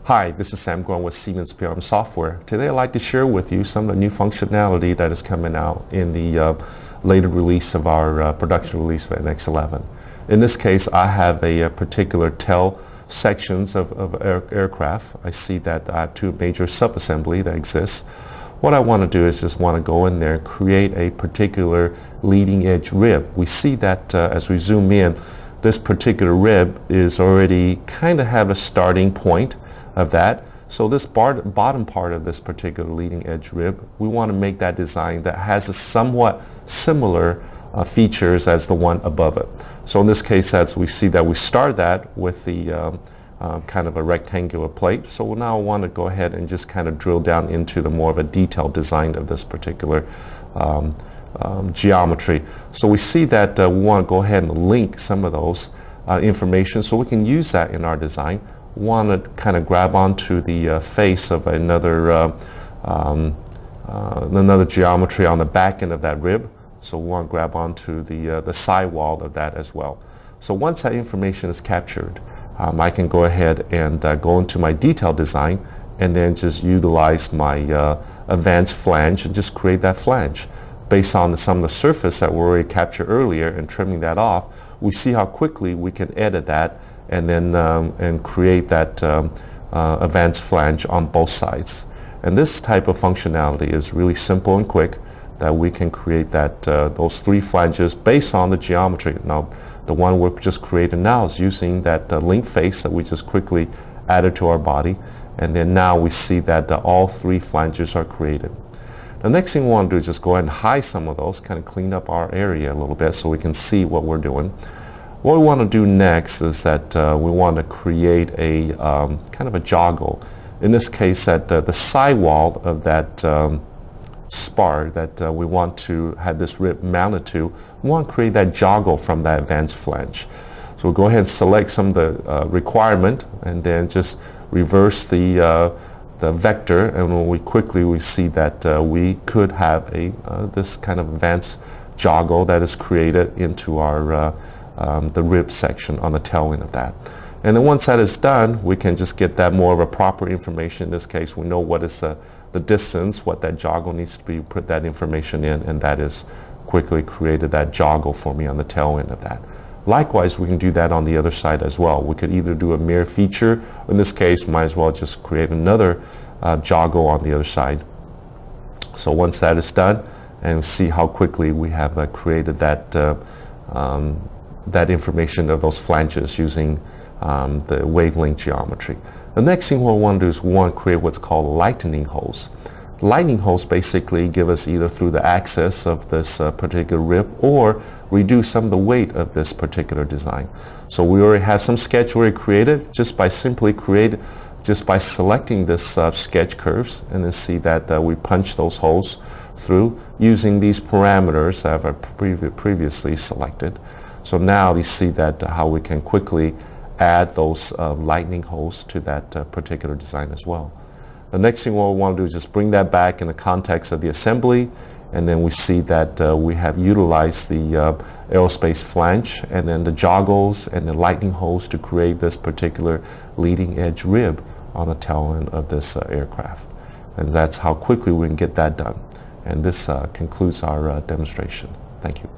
Hi, this is Sam Guan with Siemens PRM Software. Today I'd like to share with you some of the new functionality that is coming out in the later release of our production release of NX11. In this case, I have a particular tail sections of aircraft. I see that I have two major subassembly that exists. What I want to do is just want to go in there and create a particular leading edge rib. We see that as we zoom in, this particular rib is already kind of have a starting point of that. So this bottom part of this particular leading edge rib, we want to make that design that has a somewhat similar features as the one above it. So in this case, as we see that we start that with the kind of a rectangular plate. So now I want to go ahead and just kind of drill down into the more of a detailed design of this particular geometry. So we see that we want to go ahead and link some of those information so we can use that in our design. We want to kind of grab onto the face of another geometry on the back end of that rib. So we want to grab onto the sidewall of that as well. So once that information is captured, I can go ahead and go into my detailed design and then just utilize my advanced flange and just create that flange. Based on some of the surface that we already captured earlier and trimming that off, we see how quickly we can edit that and then and create that advanced flange on both sides. And this type of functionality is really simple and quick, that we can create that those three flanges based on the geometry. Now, the one we're just creating now is using that link face that we just quickly added to our body, and then now we see that all three flanges are created. The next thing we want to do is just go ahead and hide some of those, kind of clean up our area a little bit so we can see what we're doing. What we want to do next is that we want to create a kind of a joggle. In this case, that the sidewall of that spar that we want to have this rib mounted to, we want to create that joggle from that advanced flange. So we'll go ahead and select some of the requirement and then just reverse the vector, and when we see that we could have this kind of advanced joggle that is created into our the rib section on the tail end of that. And then once that is done, we can just get that more of a proper information. In this case, we know what is the distance, what that joggle needs to be, put that information in, and that is quickly created that joggle for me on the tail end of that. Likewise, we can do that on the other side as well. We could either do a mirror feature, in this case, might as well just create another joggle on the other side. So once that is done, and see how quickly we have created that that information of those flanges using the wavelength geometry. The next thing we want to do is we want to create what's called lightning holes. Lightning holes basically give us either through the axis of this particular rib or reduce some of the weight of this particular design. So we already have some sketch already created just by selecting this sketch curves, and then see that we punch those holes through using these parameters that I've previously selected. So now you see that how we can quickly add those lightning holes to that particular design as well. The next thing what we want to do is just bring that back in the context of the assembly, and then we see that we have utilized the aerospace flange and then the joggles and the lightning holes to create this particular leading edge rib on the tail end of this aircraft. And that's how quickly we can get that done. And this concludes our demonstration. Thank you.